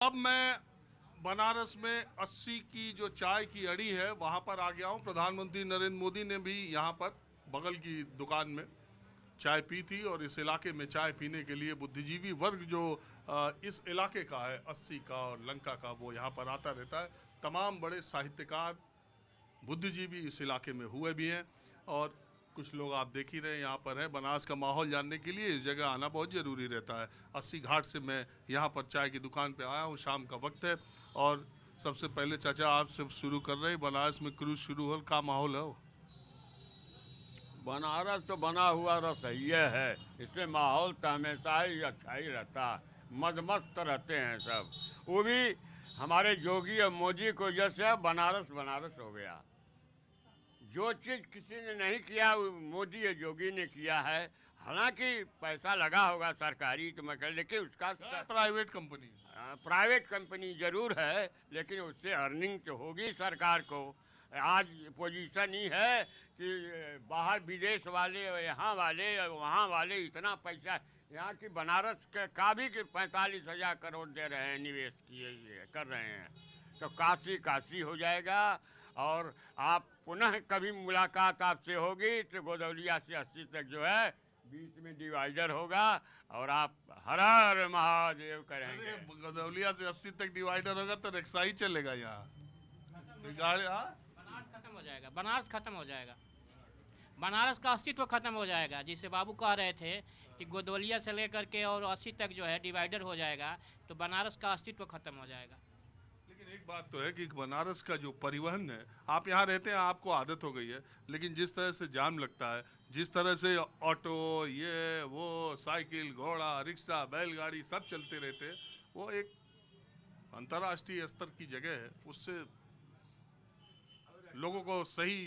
अब मैं बनारस में 80 की जो चाय की अड़ी है वहाँ पर आ गया हूँ। प्रधानमंत्री नरेंद्र मोदी ने भी यहाँ पर बगल की दुकान में चाय पी थी और इस इलाके में चाय पीने के लिए बुद्धिजीवी वर्ग जो इस इलाके का है 80 का और लंका का, वो यहाँ पर आता रहता है। तमाम बड़े साहित्यकार बुद्धिजीवी इस इलाके में हुए भी हैं और कुछ लोग आप देख ही रहे हैं यहाँ पर हैं। बनारस का माहौल जानने के लिए इस जगह आना बहुत ज़रूरी रहता है। 80 घाट से मैं यहाँ पर चाय की दुकान पे आया हूँ, शाम का वक्त है। और सबसे पहले चाचा आपसे शुरू कर रहे हैं, बनारस में क्रूज शुरू हो, का माहौल है? बनारस तो बना हुआ रस ये है, इसमें माहौल तो हमेशा ही अच्छा ही रहता है, मदमस्त रहते हैं सब। वो भी हमारे योगी और मोदी को जैसे बनारस बनारस हो गया। जो चीज़ किसी ने नहीं किया वो मोदी और योगी ने किया है। हालांकि पैसा लगा होगा सरकारी तो मैं कह, लेकिन उसका प्राइवेट कंपनी जरूर है, लेकिन उससे अर्निंग तो होगी सरकार को। आज पोजीशन ही है कि बाहर विदेश वाले यहाँ वाले वहाँ वाले इतना पैसा, यहाँ की बनारस का भी 45,000 करोड़ दे रहे हैं, निवेश किए कर रहे हैं। तो काशी काशी हो जाएगा। और आप पुनः कभी मुलाकात आपसे होगी तो गोदौलिया से 80 तक जो है बीच में डिवाइडर होगा और आप हर हर महादेव करेंगे। गोदौलिया से 80 तक डिवाइडर होगा तो रिक्शा ही चलेगा यहाँ। बनारस खत्म हो जाएगा, बनारस खत्म हो जाएगा, बनारस का अस्तित्व खत्म हो जाएगा। जिसे बाबू कह रहे थे कि गोदौलिया से लेकर के और 80 तक जो है डिवाइडर हो जाएगा तो बनारस का अस्तित्व खत्म हो जाएगा। लेकिन एक बात तो है कि बनारस का जो परिवहन है, आप यहाँ रहते हैं, आपको आदत हो गई है, लेकिन जिस तरह से जाम लगता है, जिस तरह से ऑटो ये वो साइकिल घोड़ा रिक्शा बैलगाड़ी सब चलते रहते हैं, वो एक अंतर्राष्ट्रीय स्तर की जगह है, उससे लोगों को सही।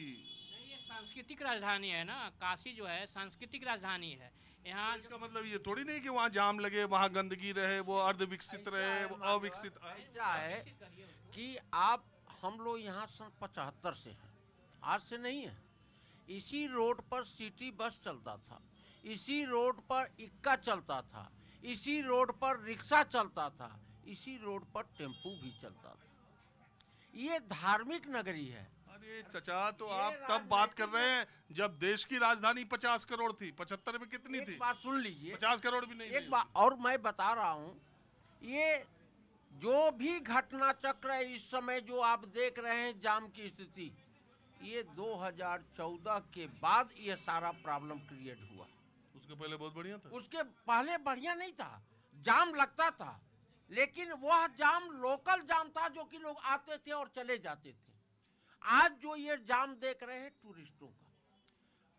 ये सांस्कृतिक राजधानी है ना, काशी जो है सांस्कृतिक राजधानी है। यहाँ इसका मतलब ये थोड़ी नहीं कि वहाँ जाम लगे, वहाँ गंदगी रहे, वो अर्ध विकसित रहे, वो अविकसित। ऐसा है कि आप हम लोग यहाँ सन 75 से हैं, आज से नहीं है। इसी रोड पर सिटी बस चलता था, इसी रोड पर इक्का चलता था, इसी रोड पर रिक्शा चलता था, इसी रोड पर टेम्पू भी चलता था। ये धार्मिक नगरी है। अरे चचा, तो आप तब बात कर रहे हैं जब देश की राजधानी 50 करोड़ थी। 75 में कितनी थी? बात सुन लीजिए, 50 करोड़ भी नहीं। एक बात और मैं बता रहा हूँ, ये जो भी घटना चक्र है इस समय जो आप देख रहे हैं जाम की स्थिति, ये 2014 के बाद ये सारा प्रॉब्लम क्रिएट हुआ। उसके पहले बहुत बढ़िया था। उसके पहले बढ़िया नहीं था, जाम लगता था, लेकिन वह जाम लोकल जाम था जो कि लोग आते थे और चले जाते थे। आज जो ये जाम देख रहे हैं टूरिस्टों का,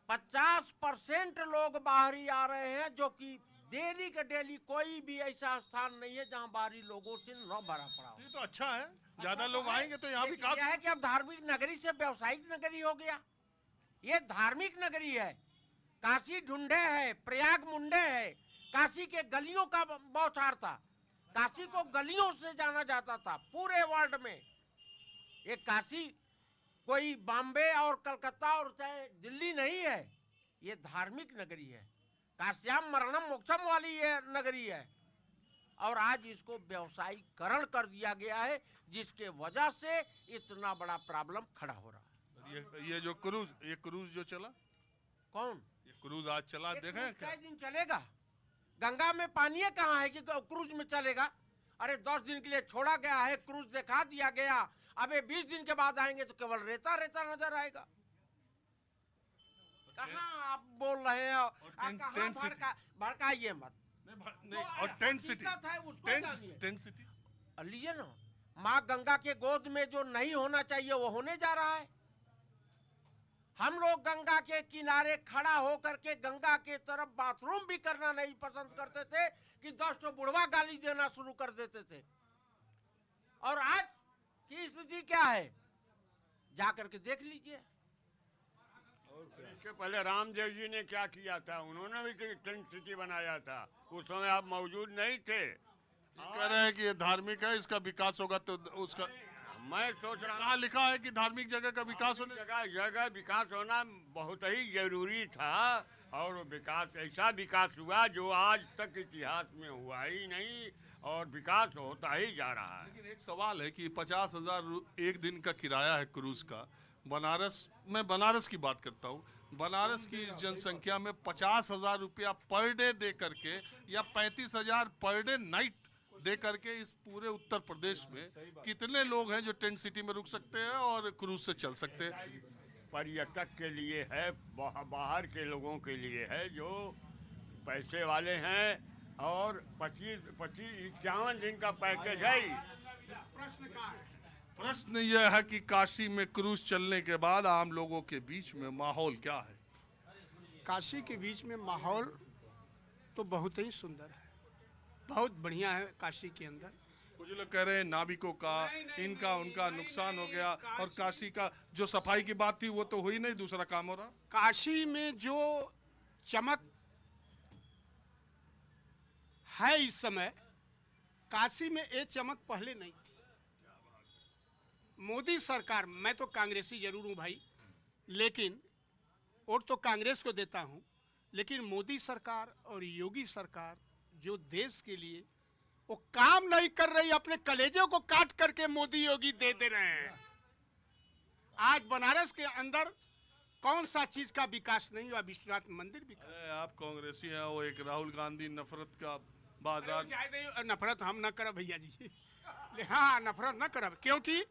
50% लोग बाहरी आ रहे हैं, जो कि डेली के डेली कोई भी ऐसा स्थान नहीं है जहां बाहरी लोगों से न भरा पड़ा हो। ये तो अच्छा है, ज्यादा लोग आएंगे तो यहाँ विकास है कि अब धार्मिक नगरी से व्यावसायिक नगरी हो गया। ये धार्मिक नगरी है। काशी ढूंढे है, प्रयाग मुंडे है, काशी के गलियों का बौछार था। काशी को गलियों से जाना जाता था पूरे वर्ल्ड में। ये काशी कोई बॉम्बे और कलकत्ता और चाहे दिल्ली नहीं है, ये धार्मिक नगरी है। काश्याम मरणम मोक्षम वाली ये नगरी है। और आज इसको व्यवसायीकरण कर दिया गया है, जिसके वजह से इतना बड़ा प्रॉब्लम खड़ा हो रहा है। ये जो क्रूज जो चला, कौन ये क्रूज आज चला, देखें क्या दिन चलेगा? गंगा में पानी कहाँ है कि क्रूज में चलेगा? अरे 10 दिन के लिए छोड़ा गया है, क्रूज दिखा दिया गया। अबे 20 दिन के बाद आएंगे तो केवल रेता रेता नजर आएगा। कहाँ आप बोल रहे हैं? भड़काइए मत। और टेंट सिटी लीजिए ना, माँ गंगा के गोद में जो नहीं होना चाहिए वो होने जा रहा है। हम लोग गंगा के किनारे खड़ा होकर के गंगा के तरफ बाथरूम भी करना नहीं पसंद करते थे कि 10 तो बुढ़वा गाली देना शुरू कर देते थे। और आज की स्थिति क्या है, जाकर के देख लीजिए। इसके पहले रामदेव जी ने क्या किया था, उन्होंने भी टेंट सिटी बनाया था, उस समय आप मौजूद नहीं थे। कह रहे हैं कि ये धार्मिक है, इसका विकास होगा तो उसका, मैं सोच रहा कहाँ लिखा है कि धार्मिक जगह का विकास होने, जगह विकास होना बहुत ही जरूरी था। और विकास ऐसा विकास हुआ जो आज तक इतिहास में हुआ ही नहीं। और विकास होता ही जा रहा है। लेकिन एक सवाल है कि 50,000 एक दिन का किराया है क्रूज का। मैं बनारस की बात करता हूँ। बनारस की इस जनसंख्या में 50,000 रुपया पर डे दे करके या 35,000 पर डे नाइट दे करके इस पूरे उत्तर प्रदेश में कितने लोग हैं जो टेंट सिटी में रुक सकते हैं और क्रूज से चल सकते हैं? पर्यटक के लिए है, बाहर के लोगों के लिए है जो पैसे वाले हैं और 51 दिन का पैकेज है। प्रश्न यह है कि काशी में क्रूज चलने के बाद आम लोगों के बीच में माहौल क्या है? काशी के बीच में माहौल तो बहुत ही सुंदर है, बहुत बढ़िया है काशी के अंदर। कुछ लोग कह रहे हैं नाविकों का इनका उनका नुकसान हो गया और काशी का जो सफाई की बात थी वो तो हुई नहीं, दूसरा काम हो रहा। काशी में जो चमक है इस समय, काशी में ये चमक पहले नहीं थी। मोदी सरकार, मैं तो कांग्रेसी जरूर हूं भाई, लेकिन वोट तो कांग्रेस को देता हूं, लेकिन मोदी सरकार और योगी सरकार जो देश के लिए वो काम नहीं कर रही, अपने कलेजों को काट करके मोदी योगी दे रहे हैं। आज बनारस के अंदर कौन सा चीज का विकास नहीं हुआ? विश्वनाथ मंदिर भी। अरे आप कांग्रेसी हैं, वो एक राहुल गांधी नफरत का बाजार। नफरत हम न करब भैया जी। हाँ, नफरत न करब, क्योंकि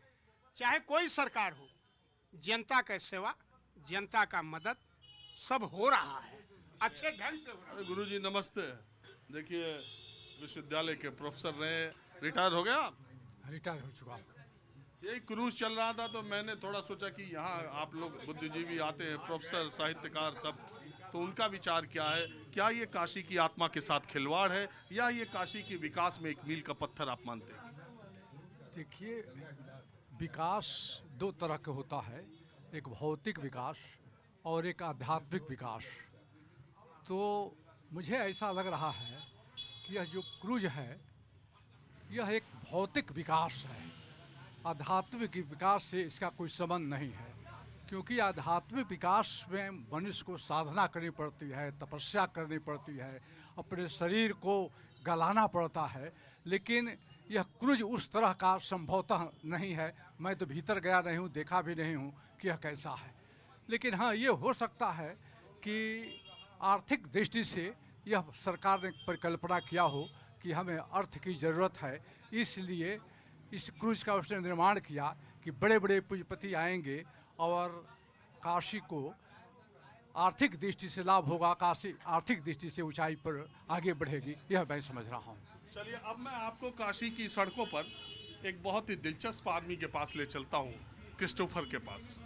चाहे कोई सरकार हो, जनता का सेवा, जनता का मदद सब हो रहा है, अच्छे ढंग से हो रहा है। गुरुजी नमस्ते। देखिए विश्वविद्यालय के प्रोफेसर रहे, रिटायर हो गया? रिटायर हो चुका। यही क्रूज चल रहा था तो मैंने थोड़ा सोचा कि यहाँ आप लोग बुद्धिजीवी आते हैं, प्रोफेसर, साहित्यकार सब, तो उनका विचार क्या है? क्या ये काशी की आत्मा के साथ खिलवाड़ है या ये काशी के विकास में एक मील का पत्थर आप मानते हैं? देखिए, विकास दो तरह का होता है, एक भौतिक विकास और एक आध्यात्मिक विकास। तो मुझे ऐसा लग रहा है कि यह जो क्रूज है यह एक भौतिक विकास है, आध्यात्मिक विकास से इसका कोई संबंध नहीं है। क्योंकि आध्यात्मिक विकास में मनुष्य को साधना करनी पड़ती है, तपस्या करनी पड़ती है, अपने शरीर को गलाना पड़ता है। लेकिन यह क्रूज उस तरह का संभवतः नहीं है। मैं तो भीतर गया नहीं हूँ, देखा भी नहीं हूँ कि यह कैसा है। लेकिन हाँ, ये हो सकता है कि आर्थिक दृष्टि से यह सरकार ने परिकल्पना किया हो कि हमें अर्थ की ज़रूरत है, इसलिए इस क्रूज का उसने निर्माण किया कि बड़े बड़े पूंजीपति आएंगे और काशी को आर्थिक दृष्टि से लाभ होगा, काशी आर्थिक दृष्टि से ऊंचाई पर आगे बढ़ेगी, यह मैं समझ रहा हूँ। चलिए अब मैं आपको काशी की सड़कों पर एक बहुत ही दिलचस्प आदमी के पास ले चलता हूँ, क्रिस्टोफर के पास।